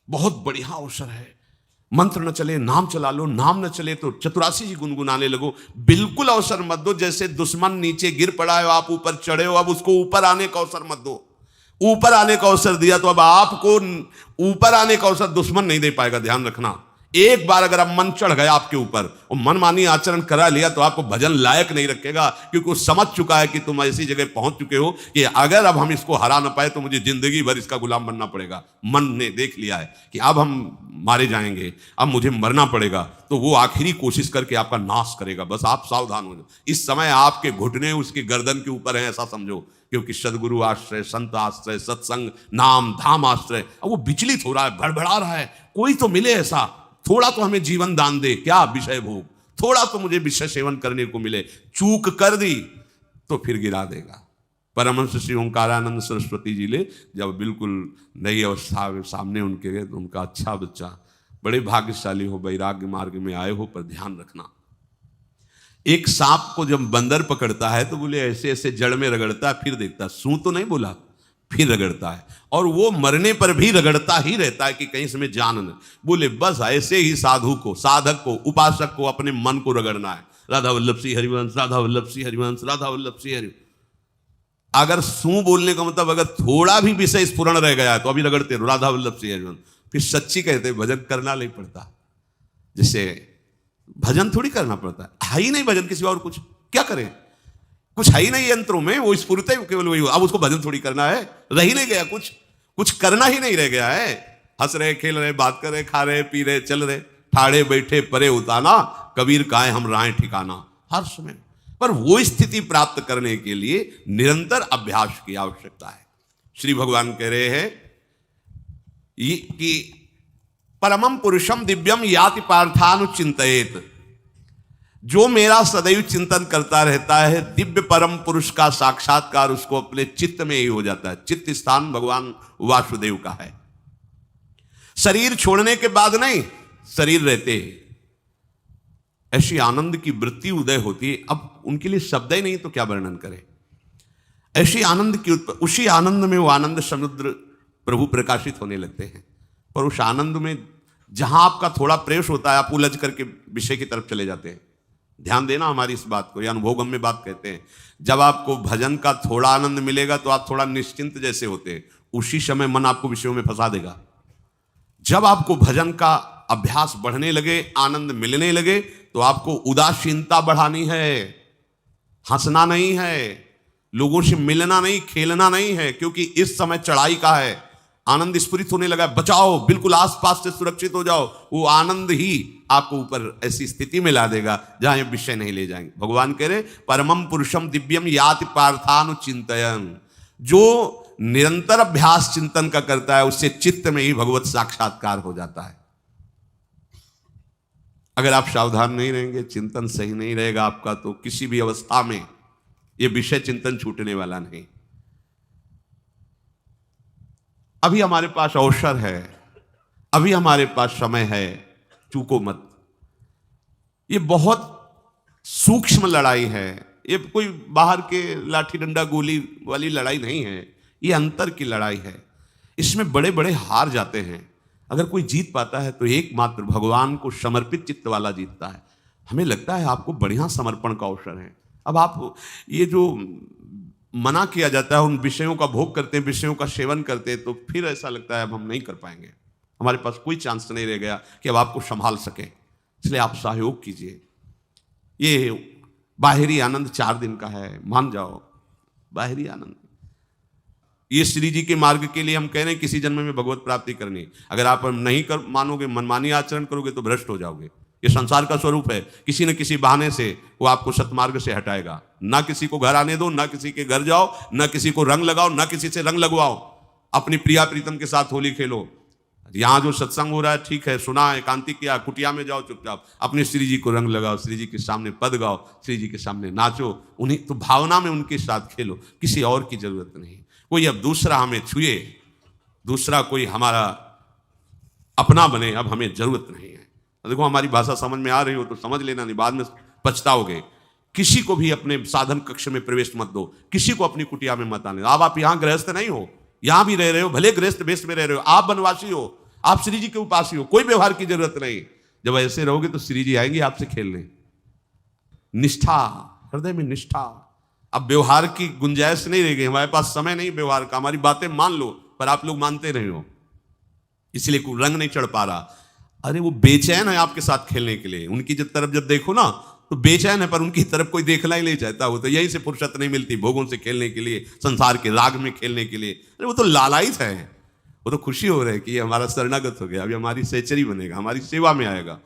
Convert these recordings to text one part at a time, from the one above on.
बहुत बढ़िया अवसर है। मंत्र न चले नाम चला लो, नाम न चले तो चतुरासी जी गुनगुनाने लगो। बिल्कुल अवसर मत दो। जैसे दुश्मन नीचे गिर पड़ा है, आप ऊपर चढ़े हो, अब उसको ऊपर आने का अवसर मत दो। ऊपर आने का अवसर दिया तो अब आपको ऊपर आने का अवसर दुश्मन नहीं दे पाएगा। ध्यान रखना, एक बार अगर आप मन चढ़ गया आपके ऊपर और मनमानी आचरण करा लिया तो आपको भजन लायक नहीं रखेगा, क्योंकि वो समझ चुका है कि तुम ऐसी जगह पहुंच चुके हो कि अगर अब हम इसको हरा ना पाए तो मुझे जिंदगी भर इसका गुलाम बनना पड़ेगा। मन ने देख लिया है कि अब हम मारे जाएंगे, अब मुझे मरना पड़ेगा, तो वो आखिरी कोशिश करके आपका नाश करेगा। बस आप सावधान हो जाओ। इस समय आपके घुटने उसकी गर्दन के ऊपर है, ऐसा समझो, क्योंकि सदगुरु आश्रय, संत आश्रय, सत्संग, नाम धाम आश्रय। अब वो विचलित हो रहा है, भड़बड़ा रहा है। कोई तो मिले ऐसा, थोड़ा तो हमें जीवन दान दे, क्या विषय भोग, थोड़ा तो मुझे विषय सेवन करने को मिले। चूक कर दी तो फिर गिरा देगा। परमहंस श्री ओंकारानंद सरस्वती जी ले जब बिल्कुल नई अवस्था में सामने उनके गए तो उनका अच्छा बच्चा, बड़े भाग्यशाली हो, वैराग्य मार्ग में आए हो, पर ध्यान रखना, एक सांप को जब बंदर पकड़ता है तो बोले ऐसे ऐसे जड़ में रगड़ता है, फिर देखता, सू तो नहीं बोला, फिर रगड़ता है, और वो मरने पर भी रगड़ता ही रहता है कि कहीं इसमें जान न। बोले बस ऐसे ही साधु को, साधक को, उपासक को अपने मन को रगड़ना है। राधा वल्लभ सिंह हरिवंश, राधा वल्लभ सिंह हरिवंश, राधा वल्लभ सिंह हरिवंश। अगर सू बोलने का मतलब अगर थोड़ा भी विषय स्फुरण रह गया है तो अभी रगड़ते रहो, राधा वल्लभ सिंह हरिवंश। फिर सच्ची कहते भजन करना नहीं पड़ता। जैसे भजन थोड़ी करना पड़ता है ही नहीं भजन, किसी और कुछ क्या करें, कुछ है ही नहीं यंत्रों में, वो स्फुरते केवल वही। अब उसको भजन थोड़ी करना है, रह ही नहीं गया, कुछ करना ही नहीं रह गया है। हंस रहे, खेल रहे, बात कर रहे, खा रहे, पी रहे, चल रहे, ठाड़े बैठे परे उताना, कबीर काहे हम राहें ठिकाना, हर समय। पर वो स्थिति प्राप्त करने के लिए निरंतर अभ्यास की आवश्यकता है। श्री भगवान कह रहे हैं कि परमम पुरुषम दिव्यम याति पार्थानुचिंतयेत, जो मेरा सदैव चिंतन करता रहता है, दिव्य परम पुरुष का साक्षात्कार उसको अपने चित्त में ही हो जाता है। चित्त स्थान भगवान वासुदेव का है। शरीर छोड़ने के बाद नहीं, शरीर रहते ही ऐसी आनंद की वृत्ति उदय होती है। अब उनके लिए शब्द ही नहीं तो क्या वर्णन करें। ऐसी आनंद की उसी आनंद में वो आनंद समुद्र प्रभु प्रकाशित होने लगते हैं। पर उस आनंद में जहां आपका थोड़ा प्रवेश होता है, आप उलझ करके विषय की तरफ चले जाते हैं। ध्यान देना हमारी इस बात को, या अनुभोगम्य बात कहते हैं। जब आपको भजन का थोड़ा आनंद मिलेगा तो आप थोड़ा निश्चिंत जैसे होते हैं, उसी समय मन आपको विषयों में फंसा देगा। जब आपको भजन का अभ्यास बढ़ने लगे, आनंद मिलने लगे, तो आपको उदासीनता बढ़ानी है, हंसना नहीं है, लोगों से मिलना नहीं, खेलना नहीं है, क्योंकि इस समय चढ़ाई का है। आनंद स्फुरित होने लगा, बचाओ, बिल्कुल आसपास से सुरक्षित हो जाओ। वो आनंद ही आपको ऊपर ऐसी स्थिति में ला देगा जहां ये विषय नहीं ले जाएंगे। भगवान कह रहे परमम पुरुषम दिव्यम याति पार्थानुचिंतयन्, जो निरंतर अभ्यास चिंतन का करता है उससे चित्त में ही भगवत साक्षात्कार हो जाता है। अगर आप सावधान नहीं रहेंगे, चिंतन सही नहीं रहेगा आपका, तो किसी भी अवस्था में ये विषय चिंतन छूटने वाला नहीं। अभी हमारे पास अवसर है, अभी हमारे पास समय है, चूको मत। ये बहुत सूक्ष्म लड़ाई है, ये कोई बाहर के लाठी डंडा गोली वाली लड़ाई नहीं है, ये अंतर की लड़ाई है। इसमें बड़े बड़े हार जाते हैं। अगर कोई जीत पाता है तो एकमात्र भगवान को समर्पित चित्त वाला जीतता है। हमें लगता है आपको बढ़िया समर्पण का अवसर है। अब आप ये जो मना किया जाता है, उन विषयों का भोग करते हैं, विषयों का सेवन करते हैं, तो फिर ऐसा लगता है अब हम नहीं कर पाएंगे, हमारे पास कोई चांस नहीं रह गया कि अब आपको संभाल सके। इसलिए आप सहयोग कीजिए। ये बाहरी आनंद 4 दिन का है, मान जाओ, बाहरी आनंद। ये श्री जी के मार्ग के लिए हम कह रहे हैं किसी जन्म में भगवत प्राप्ति करनी। अगर आप नहीं कर मानोगे, मनमानी आचरण करोगे तो भ्रष्ट हो जाओगे। ये संसार का स्वरूप है, किसी न किसी बहाने से वो आपको सतमार्ग से हटाएगा। ना किसी को घर आने दो, ना किसी के घर जाओ, ना किसी को रंग लगाओ, ना किसी से रंग लगवाओ। अपनी प्रिया प्रीतम के साथ होली खेलो। यहाँ जो सत्संग हो रहा है ठीक है, सुना, एकांतिक किया, कुटिया में जाओ, चुपचाप अपने श्री जी को रंग लगाओ, श्री जी के सामने पद गाओ, श्री जी के सामने नाचो, उन्हीं तो भावना में उनके साथ खेलो, किसी और की जरूरत नहीं। कोई अब दूसरा हमें छुए, दूसरा कोई हमारा अपना बने, अब हमें जरूरत नहीं है। देखो हमारी भाषा समझ में आ रही हो तो समझ लेना, नहीं बाद में पछताओगे। किसी को भी अपने साधन कक्ष में प्रवेश मत दो, किसी को अपनी कुटिया में मत आने। अब आप यहाँ गृहस्थ नहीं हो, यहाँ भी रह रहे हो, भले गृहस्थ वेश में रह रहे हो, आप वनवासी हो, आप श्री जी के उपासी हो, कोई व्यवहार की जरूरत नहीं। जब ऐसे रहोगे तो श्री जी आएंगे आपसे खेलने। निष्ठा, हृदय में निष्ठा। अब व्यवहार की गुंजाइश नहीं रह गई, हमारे पास समय नहीं व्यवहार का। हमारी बातें मान लो, पर आप लोग मानते नहीं हो, इसलिए कोई रंग नहीं चढ़ पा रहा। अरे वो बेचैन है आपके साथ खेलने के लिए, उनकी तरफ जब देखो ना तो बेचैन है, पर उनकी तरफ कोई देखना ही नहीं चाहता। वो तो यहीं से फुर्सत नहीं मिलती भोगों से खेलने के लिए, संसार के राग में खेलने के लिए। अरे वो तो लालायित है, वो तो खुशी हो रहा है कि ये हमारा शरणागत हो गया, अभी हमारी सहचरी बनेगा, हमारी सेवा में आएगा।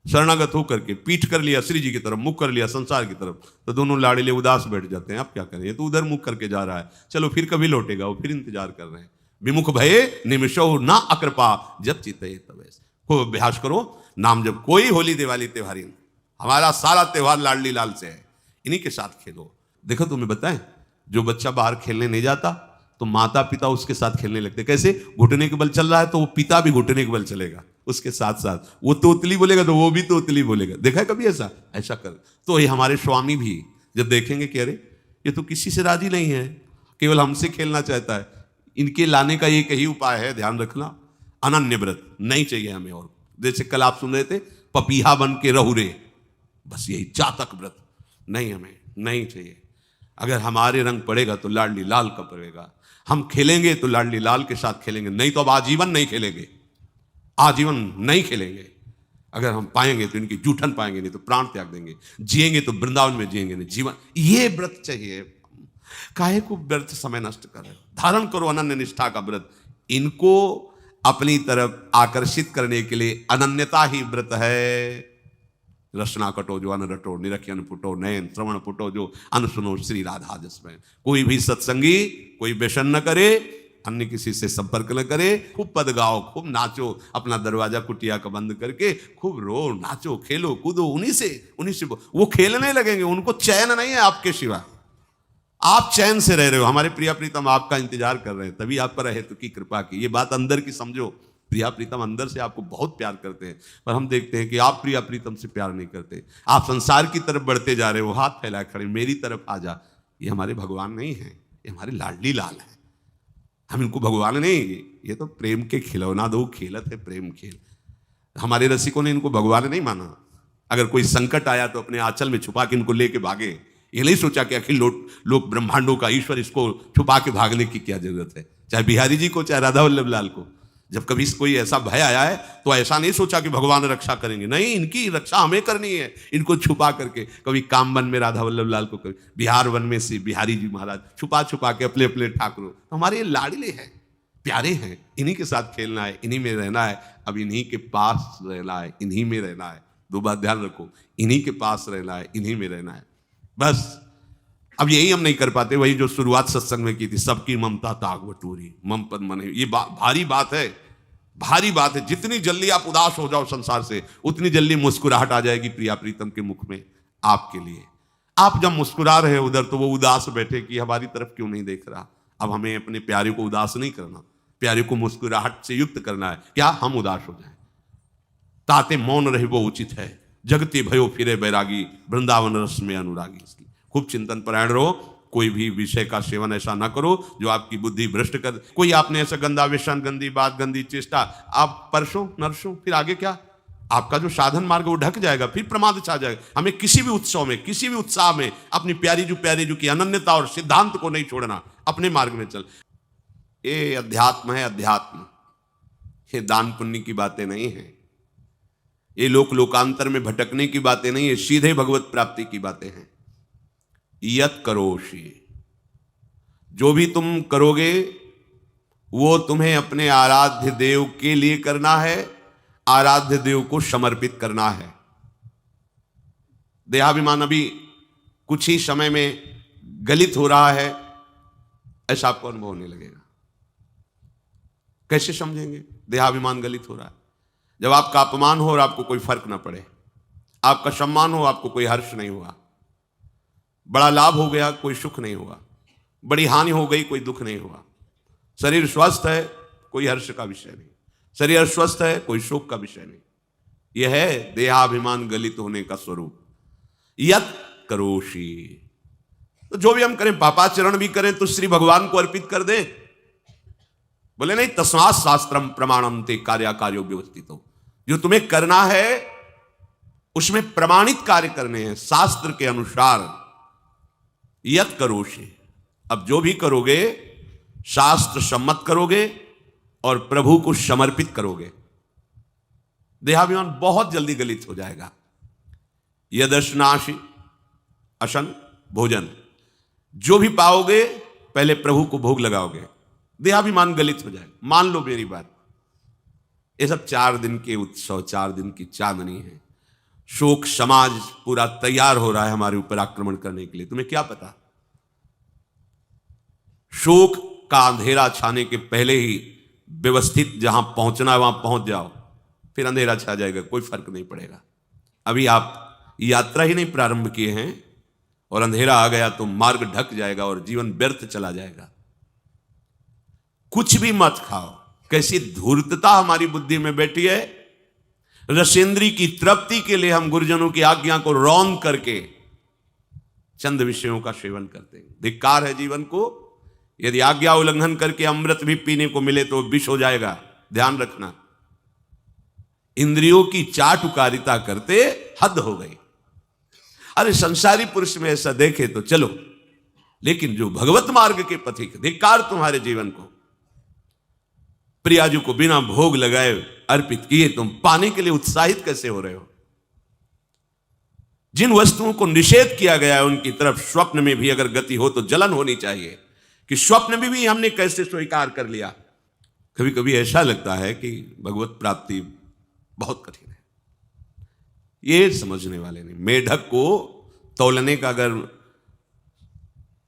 शरणागत होकर के पीठ कर लिया श्री जी की तरफ, मुख कर लिया संसार की तरफ, तो दोनों लाड़िले उदास बैठ जाते हैं। आप क्या करें, ये तो उधर मुख करके जा रहा है, चलो फिर कभी लौटेगा, वो फिर इंतजार कर रहे हैं। विमुख भये निमिषो ना अकृपा, जब चिते तब ऐसे। खूब अभ्यास करो नाम जब। कोई होली दिवाली त्योहारी, हमारा सारा त्योहार लाडली लाल से है, इन्हीं के साथ खेलो। देखो तुम्हें बताएं, जो बच्चा बाहर खेलने नहीं जाता तो माता पिता उसके साथ खेलने लगते। कैसे? घुटने के बल चल रहा है तो वो पिता भी घुटने के बल चलेगा उसके साथ साथ। वो तोतली बोलेगा तो वो भी तोतली बोलेगा। देखा है कभी ऐसा? ऐसा कर। तो ये हमारे स्वामी भी जब देखेंगे कि अरे ये तो किसी से राजी नहीं है, केवल हमसे खेलना चाहता है, इनके लाने का एक ही उपाय है, ध्यान रखना, अनन्य व्रत। नहीं चाहिए हमें और। जैसे कल आप सुन रहे थे, पपीहा बन के रहू रे, बस यही चातक व्रत नहीं, हमें नहीं चाहिए। अगर हमारे रंग पड़ेगा तो लाडली लाल का पड़ेगा, हम खेलेंगे तो लाडली लाल के साथ खेलेंगे, नहीं तो अब आजीवन नहीं खेलेंगे, आजीवन नहीं खेलेंगे। अगर हम पाएंगे तो इनकी जूठन पाएंगे, नहीं तो प्राण त्याग देंगे। जिएंगे तो वृंदावन में जिएंगे, नहीं जीवन। ये व्रत चाहिए। काहे को व्यर्थ समय नष्ट कर रहे हो? धारण करो अनन्य निष्ठा का व्रत। इनको अपनी तरफ आकर्षित करने के लिए अनन्यता ही व्रत है। रसना कटो जो अन रटो, निरखियन फुटो, नयन श्रवण फुटो जो अन सुनो, श्री राधा जसमय। कोई भी सत्संगी कोई व्यसन न करे, अन्य किसी से संपर्क न करे, खूब पद गाओ, खूब नाचो, अपना दरवाजा कुटिया का बंद करके खूब रो, नाचो, खेलो, कूदो, उन्हीं से वो खेलने लगेंगे। उनको चैन नहीं है आपके सिवा, आप चैन से रह रहे हो। हमारे प्रिया प्रीतम आपका इंतजार कर रहे हैं, तभी आप पर रहे तो की कृपा की। ये बात अंदर की समझो, प्रिया प्रीतम अंदर से आपको बहुत प्यार करते हैं, पर हम देखते हैं कि आप प्रिया प्रीतम से प्यार नहीं करते। आप संसार की तरफ बढ़ते जा रहे हो, हाथ फैलाए खड़े, मेरी तरफ आ जा। ये हमारे भगवान नहीं है, ये हमारे लाडली लाल है। हम इनको भगवान नहीं, ये तो प्रेम के खिलौना दो खेलत है, प्रेम खेल। हमारे रसिकों ने इनको भगवान नहीं माना। अगर कोई संकट आया तो अपने आंचल में छुपा के इनको लेके भागे। ये नहीं सोचा कि अखिल लोक ब्रह्मांडों का ईश्वर, इसको छुपा के भागने की क्या जरूरत है। चाहे बिहारी जी को, चाहे राधा वल्लभ लाल को, जब कभी कोई ऐसा भय आया है तो ऐसा नहीं सोचा कि भगवान रक्षा करेंगे, नहीं, इनकी रक्षा हमें करनी है। इनको छुपा करके, कभी काम वन में राधा वल्लभ लाल को, कभी बिहार वन में से बिहारी जी महाराज, छुपा छुपा के अपने अपने ठाकुरों। तो हमारे ये लाडले हैं, प्यारे हैं, इन्हीं के साथ खेलना है, इन्हीं में रहना है। अब इन्हीं के पास रहना है, इन्हीं में रहना है। दो बात ध्यान रखो, इन्हीं के पास रहना है, इन्हीं में रहना है, बस। अब यही हम नहीं कर पाते, वही जो शुरुआत सत्संग में की थी, सबकी ममता ताग बटोरी, मम पद मन। ये भारी बात है, भारी बात है। जितनी जल्दी आप उदास हो जाओ संसार से, उतनी जल्दी मुस्कुराहट आ जाएगी प्रिया प्रीतम के मुख में आपके लिए। आप जब मुस्कुरा रहे उधर, तो वो उदास बैठे कि हमारी तरफ क्यों नहीं देख रहा। अब हमें अपने प्यारे को उदास नहीं करना, प्यारे को मुस्कुराहट से युक्त करना है। क्या हम उदास हो जाए? ताते मौन रहे वो उचित है, जगते भयो फिरे बैरागी, वृंदावन रस में अनुरागी। इसलिए खूब चिंतन परायण रहो, कोई भी विषय का सेवन ऐसा ना करो जो आपकी बुद्धि भ्रष्ट कर। कोई आपने ऐसा गंदा व्यसन, गंदी बात, गंदी चेष्टा, आप परसों नरसों, फिर आगे क्या? आपका जो साधन मार्ग वो ढक जाएगा, फिर प्रमाद छा जाएगा। हमें किसी भी उत्सव में, किसी भी उत्साह में अपनी प्यारी जो की अनन्यता और सिद्धांत को नहीं छोड़ना, अपने मार्ग में चल। ये अध्यात्म है, अध्यात्म। ये दान पुण्य की बातें नहीं है, ये लोकांतर में भटकने की बातें नहीं है, सीधे भगवत प्राप्ति की बातें हैं। यत करोषि, जो भी तुम करोगे वो तुम्हें अपने आराध्य देव के लिए करना है, आराध्य देव को समर्पित करना है। देहाभिमान अभी कुछ ही समय में गलित हो रहा है, ऐसा आपको अनुभव होने लगेगा। कैसे समझेंगे देहाभिमान गलित हो रहा है? जब आपका अपमान हो और आपको कोई फर्क ना पड़े, आपका सम्मान हो, आपको कोई हर्ष नहीं हुआ, बड़ा लाभ हो गया, कोई सुख नहीं हुआ, बड़ी हानि हो गई, कोई दुख नहीं हुआ। शरीर स्वस्थ है, कोई हर्ष का विषय नहीं, शरीर अस्वस्थ है, कोई शोक का विषय नहीं। यह है देहाभिमान गलित होने का स्वरूप। यत करोषि, तो जो भी हम करें, पापाचरण भी करें तो श्री भगवान को अर्पित कर दें। बोले नहीं, तस्मात् शास्त्रम प्रमाणम ते कार्याकार्यो व्यवस्थितो। जो तुम्हें करना है उसमें प्रमाणित कार्य करने हैं शास्त्र के अनुसार। यत करोषि, अब जो भी करोगे शास्त्र सम्मत करोगे और प्रभु को समर्पित करोगे, देहाभिमान बहुत जल्दी गलित हो जाएगा। यदश्नाशि अशन भोजन, जो भी पाओगे पहले प्रभु को भोग लगाओगे, देहाभिमान गलित हो जाएगा। मान लो मेरी बात, ये सब 4 दिन के उत्सव, 4 दिन की चांदनी है। शोक समाज पूरा तैयार हो रहा है हमारे ऊपर आक्रमण करने के लिए। तुम्हें क्या पता, शोक का अंधेरा छाने के पहले ही व्यवस्थित जहां पहुंचना है वहां पहुंच जाओ, फिर अंधेरा छा जाएगा, कोई फर्क नहीं पड़ेगा। अभी आप यात्रा ही नहीं प्रारंभ किए हैं और अंधेरा आ गया तो मार्ग ढक जाएगा और जीवन व्यर्थ चला जाएगा। कुछ भी मत खाओ। कैसी धूर्तता हमारी बुद्धि में बैठी है। रसेंद्री की तृप्ति के लिए हम गुरुजनों की आज्ञा को रौंद करके चंद विषयों का सेवन करते हैं। धिक्कार है जीवन को। यदि आज्ञा उल्लंघन करके अमृत भी पीने को मिले तो विष हो जाएगा, ध्यान रखना। इंद्रियों की चाटुकारिता करते हद हो गई। अरे संसारी पुरुष में ऐसा देखे तो चलो, लेकिन जो भगवत मार्ग के पथिक, धिक्कार तुम्हारे जीवन को। प्रियाजू को बिना भोग लगाए अर्पित किए तुम पाने के लिए उत्साहित कैसे हो रहे हो? जिन वस्तुओं को निषेध किया गया है उनकी तरफ स्वप्न में भी अगर गति हो तो जलन होनी चाहिए कि स्वप्न में भी हमने कैसे स्वीकार कर लिया। कभी कभी ऐसा लगता है कि भगवत प्राप्ति बहुत कठिन है, ये समझने वाले नहीं। मेढक को तौलने का अगर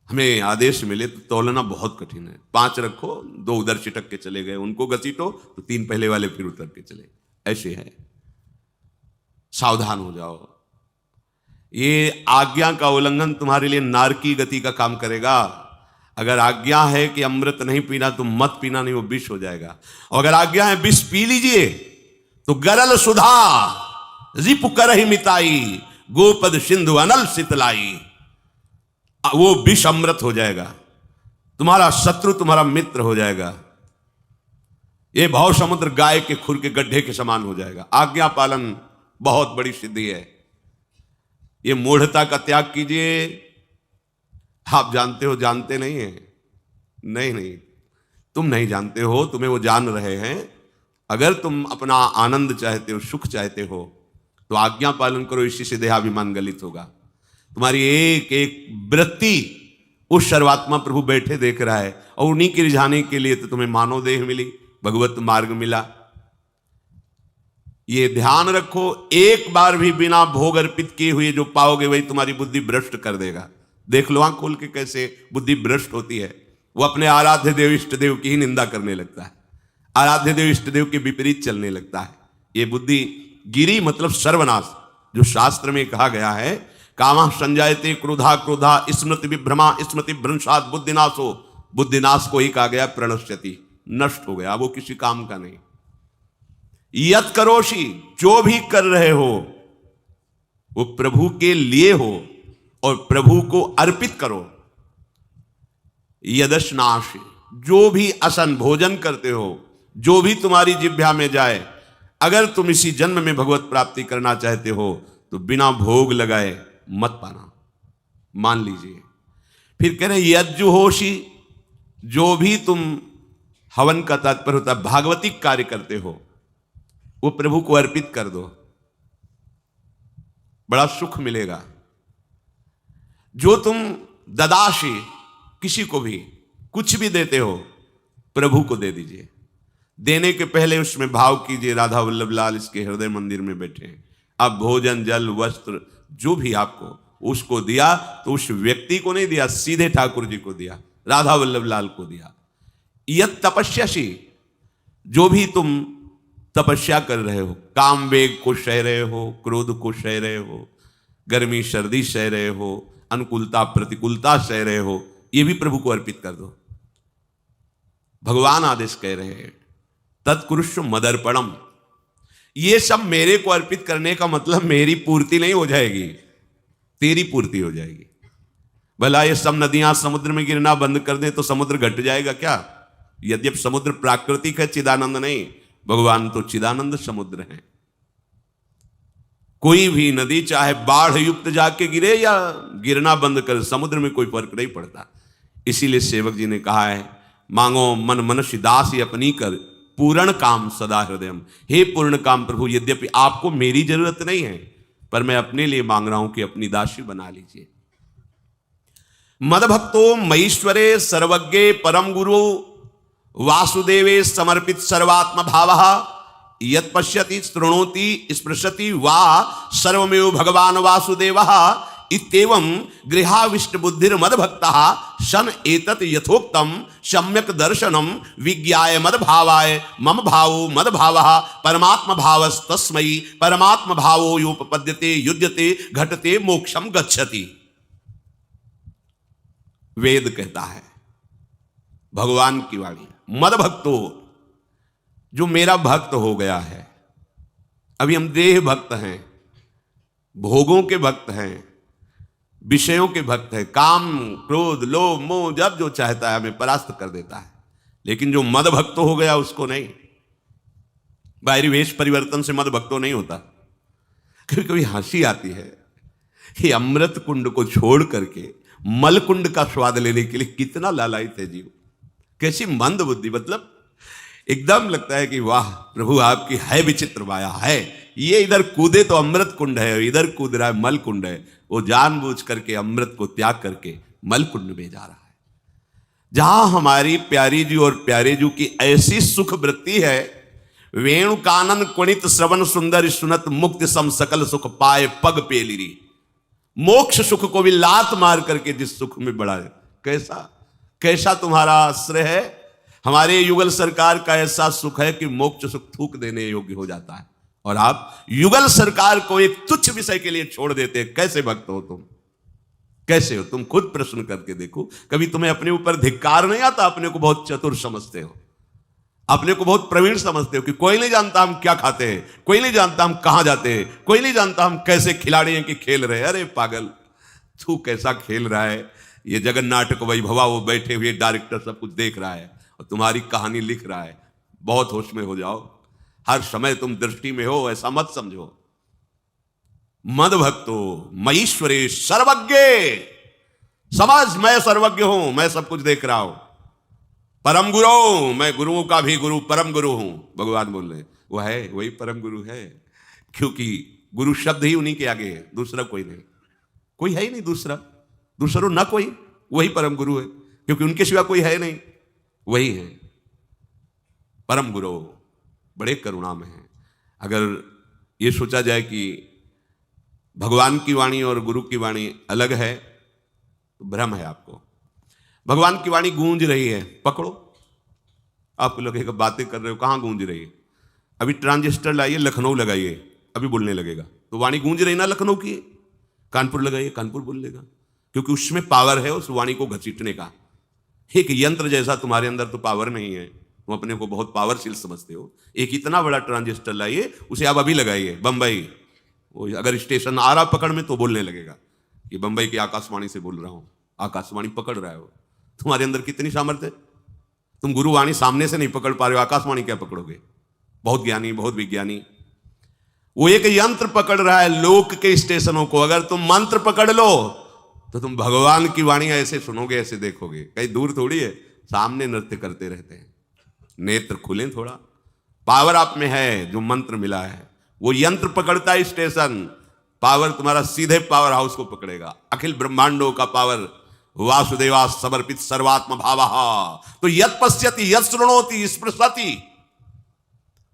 हमें आदेश मिले तो तौलना बहुत कठिन है। 5 रखो, 2 उधर चिटक के चले गए, उनको घसीटो तो 3 पहले वाले फिर उतर के चले, ऐसे है। सावधान हो जाओ। ये आज्ञा का उल्लंघन तुम्हारे लिए नारकी गति का काम करेगा। अगर आज्ञा है कि अमृत नहीं पीना तो मत पीना, नहीं वो विष हो जाएगा। और अगर आज्ञा है विष पी लीजिए तो गरल सुधा रिपु करहि मिताई, गोपद सिंधु अनल शीतलाई, वो विष अमृत हो जाएगा। तुम्हारा शत्रु तुम्हारा मित्र हो जाएगा। ये भाव समुद्र गाय के खुर के गड्ढे के समान हो जाएगा। आज्ञा पालन बहुत बड़ी सिद्धि है। ये मूढ़ता का त्याग कीजिए। आप जानते हो, जानते नहीं है? नहीं, तुम नहीं जानते हो, तुम्हें वो जान रहे हैं। अगर तुम अपना आनंद चाहते हो, सुख चाहते हो तो आज्ञा पालन करो। इसी से देहाभिमान गलित होगा। तुम्हारी एक एक वृत्ति उस सर्वात्मा प्रभु बैठे देख रहा है और उन्हीं के रिझाने के लिए तो तुम्हें मानव देह मिली, भगवत मार्ग मिला। ये ध्यान रखो, एक बार भी बिना भोग अर्पित किए हुए जो पाओगे वही तुम्हारी बुद्धि भ्रष्ट कर देगा। देख लो आंख खोल के कैसे बुद्धि भ्रष्ट होती है। वो अपने आराध्य देव इष्ट देव की ही निंदा करने लगता है, आराध्य देव इष्ट देव के विपरीत चलने लगता है। ये बुद्धि गिरी मतलब सर्वनाश। जो शास्त्र में कहा गया है, कामः संजायते क्रोधा क्रोधा स्मृति विभ्रमा स्मृति भ्रंशात् बुद्धिनाशो, बुद्धिनाश को ही कहा गया प्रणश्यति, नष्ट हो गया, वो किसी काम का नहीं। यत करोषि, जो भी कर रहे हो वो प्रभु के लिए हो और प्रभु को अर्पित करो। यदश्नाशि, जो भी असन भोजन करते हो, जो भी तुम्हारी जिह्वा में जाए, अगर तुम इसी जन्म में भगवत प्राप्ति करना चाहते हो तो बिना भोग लगाए मत पाना, मान लीजिए। फिर कह रहे यज्जुहोषि, जो भी तुम हवन का तात्पर्य होता है भागवतिक कार्य करते हो वो प्रभु को अर्पित कर दो, बड़ा सुख मिलेगा। जो तुम ददाशी, किसी को भी कुछ भी देते हो प्रभु को दे दीजिए। देने के पहले उसमें भाव कीजिए राधा वल्लभ लाल इसके हृदय मंदिर में बैठे हैं। अब भोजन जल वस्त्र जो भी आपको उसको दिया तो उस व्यक्ति को नहीं दिया, सीधे ठाकुर जी को दिया, राधा वल्लभ लाल को दिया। यत तपस्यासी, जो भी तुम तपस्या कर रहे हो, काम वेग को सह रहे हो, क्रोध को सह रहे हो, गर्मी सर्दी सह रहे हो, अनुकूलता प्रतिकूलता सह रहे हो, ये भी प्रभु को अर्पित कर दो। भगवान आदेश कह रहे हैं तत्कुरुष्व मदर्पणम। ये सब मेरे को अर्पित करने का मतलब मेरी पूर्ति नहीं हो जाएगी, तेरी पूर्ति हो जाएगी। भला ये सब नदियां समुद्र में गिरना बंद कर दें तो समुद्र घट जाएगा क्या? यद्यपि समुद्र प्राकृतिक है, चिदानंद नहीं। भगवान तो चिदानंद समुद्र है। कोई भी नदी चाहे बाढ़ युक्त जाके गिरे या गिरना बंद कर, समुद्र में कोई फर्क नहीं पड़ता। इसीलिए सेवक जी ने कहा है, मांगो मन मनुष्य दासी अपनी कर, पूर्ण काम सदा हृदयम। हे पूर्ण काम प्रभु, यद्यपि आपको मेरी जरूरत नहीं है, पर मैं अपने लिए मांग रहा हूं कि अपनी दासी बना लीजिए। मद भक्तो मईश्वरे सर्वज्ञे परम गुरु वासुदेवे समर्पित सर्वात्म भावः यत् पश्यति शृणोति स्पृशति वा सर्वमेव भगवान वासुदेवः इत्येवं गृहाविष्ट बुद्धिर मद भक्तः शन एतत् यथोक्तम सम्यक दर्शनम विज्ञाय मद भावाय मम भावो मद भावः परमात्म भावस्तस्मै परमात्म भावो योपपद्यते युज्यते घटते मोक्षम गच्छति। वेद कहता है, भगवान की वाणी, मद भक्तो, जो मेरा भक्त हो गया है। अभी हम देह भक्त हैं, भोगों के भक्त हैं, विषयों के भक्त हैं, काम क्रोध लोभ मोह जब जो चाहता है हमें परास्त कर देता है। लेकिन जो मद भक्त हो गया उसको नहीं। बाहरी वेश परिवर्तन से मद भक्तो नहीं होता। कभी कभी हंसी आती है कि अमृत कुंड को छोड़ करके मल कुंड का स्वाद लेने के लिए कितना लालायित है जीव। कैसी मंद बुद्धि, मतलब एकदम लगता है कि वाह प्रभु आपकी है विचित्र माया है। ये इधर कूदे तो अमृत कुंड है, इधर कूद रहा है मल कुंड है। वो जानबूझ करके अमृत को त्याग करके मल कुंड में जा रहा है, जहां हमारी प्यारी जी और प्यारे जी की ऐसी सुख वृत्ति है। वेणु कानन कुणित श्रवण सुंदर सुनत मुक्ति सम सकल सुख पाए पग पेलिरी। मोक्ष सुख को भी लात मार करके जिस सुख में बढ़ा है, कैसा कैसा तुम्हारा आश्रय है। हमारे युगल सरकार का ऐसा सुख है कि मोक्ष सुख थूक देने योग्य हो जाता है, और आप युगल सरकार को एक तुच्छ विषय के लिए छोड़ देते हैं। कैसे भक्त हो तुम, कैसे हो तुम? खुद प्रश्न करके देखो। कभी तुम्हें अपने ऊपर धिक्कार नहीं आता? अपने को बहुत चतुर समझते हो, अपने को बहुत प्रवीण समझते हो कि कोई नहीं जानता हम क्या खाते हैं, कोई नहीं जानता हम कहां जाते हैं, कोई नहीं जानता हम कैसे खिलाड़ी हैं कि खेल रहे हैं। अरे पागल, तू कैसा खेल रहा है। ये जगन नाटक वैभवा, वो बैठे हुए डायरेक्टर सब कुछ देख रहा है और तुम्हारी कहानी लिख रहा है। बहुत होश में हो जाओ, हर समय तुम दृष्टि में हो, ऐसा मत समझो। मद भक्तो मईश्वरे सर्वज्ञ, समझ मैं सर्वज्ञ हूं, मैं सब कुछ देख रहा हूं। परम गुरु, मैं गुरुओं का भी गुरु, परम गुरु हूं। भगवान बोल रहे वो है, वही परम गुरु है, क्योंकि गुरु शब्द ही उन्हीं के आगे है, दूसरा कोई नहीं, कोई है ही नहीं दूसरा ना कोई, वही परम गुरु है, क्योंकि उनके सिवा कोई है नहीं, वही है परम गुरु। बड़े करुणा में है। अगर ये सोचा जाए कि भगवान की वाणी और गुरु की वाणी अलग है तो भ्रम है आपको। भगवान की वाणी गूंज रही है, पकड़ो। आपको लगेगा बातें कर रहे हो, कहां गूंज रही है? अभी ट्रांजिस्टर लाइए, लखनऊ लगाइए, अभी बोलने लगेगा। तो वाणी गूंज रही ना लखनऊ की। कानपुर लगाइए, कानपुर बोल लेगा, क्योंकि उसमें पावर है उस वाणी को घसीटने का। एक यंत्र जैसा तुम्हारे अंदर तो पावर नहीं है, तुम अपने को बहुत पावरशील समझते हो। एक इतना बड़ा ट्रांजिस्टर लाइए, उसे आप अभी लगाइए बंबई, वो अगर स्टेशन आ रहा पकड़ में तो बोलने लगेगा कि बंबई की आकाशवाणी से बोल रहा हूं। आकाशवाणी पकड़ रहा है वो। तुम्हारे अंदर कितनी सामर्थ्य है। तुम गुरुवाणी सामने से नहीं पकड़ पा रहे हो, आकाशवाणी क्या पकड़ोगे? बहुत ज्ञानी, बहुत विज्ञानी। वो एक यंत्र पकड़ रहा है लोक के स्टेशनों को। अगर तुम मंत्र पकड़ लो तो तुम भगवान की वाणी ऐसे सुनोगे, ऐसे देखोगे। कहीं दूर थोड़ी है, सामने नृत्य करते रहते हैं। नेत्र खुले थोड़ा, पावर आप में है। जो मंत्र मिला है वो यंत्र पकड़ता है स्टेशन, पावर तुम्हारा सीधे पावर हाउस को पकड़ेगा। अखिल ब्रह्मांडों का पावर वासुदेवा समर्पित सर्वात्म भावः। तो यत् पश्यति यत् शृणोति स्पृशति,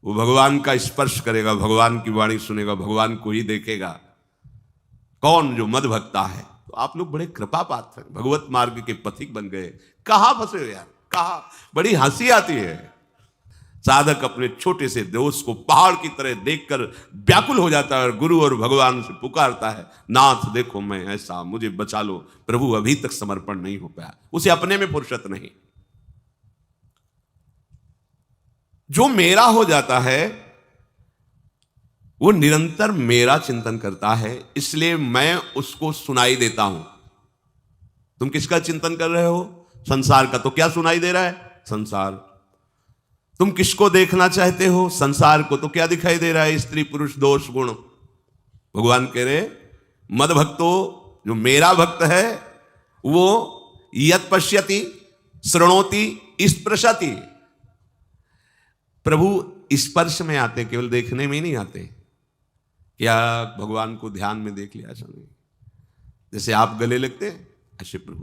वो भगवान का स्पर्श करेगा, भगवान की वाणी सुनेगा, भगवान को ही देखेगा। कौन? जो मद भक्ता है। तो आप लोग बड़े कृपा पात्र हैं, भगवत मार्ग के पथिक बन गए। कहां फंसे हो यार, कहां? बड़ी हंसी आती है। साधक अपने छोटे से दोस्त को पहाड़ की तरह देखकर व्याकुल हो जाता है और गुरु और भगवान से पुकारता है, नाथ देखो मैं ऐसा, मुझे बचा लो। प्रभु अभी तक समर्पण नहीं हो पाया, उसे अपने में फुर्सत नहीं। जो मेरा हो जाता है वो निरंतर मेरा चिंतन करता है, इसलिए मैं उसको सुनाई देता हूं। तुम किसका चिंतन कर रहे हो? संसार का। तो क्या सुनाई दे रहा है? संसार। तुम किसको देखना चाहते हो? संसार को। तो क्या दिखाई दे रहा है? स्त्री पुरुष दोष गुण। भगवान कह रहे मद भक्तो, जो मेरा भक्त है वो यत पश्यति श्रृणोति स्पृशति। प्रभु स्पर्श में आते, केवल देखने में नहीं आते। क्या भगवान को ध्यान में देख लिया? जैसे आप गले लगते हैं, ऐसे प्रभु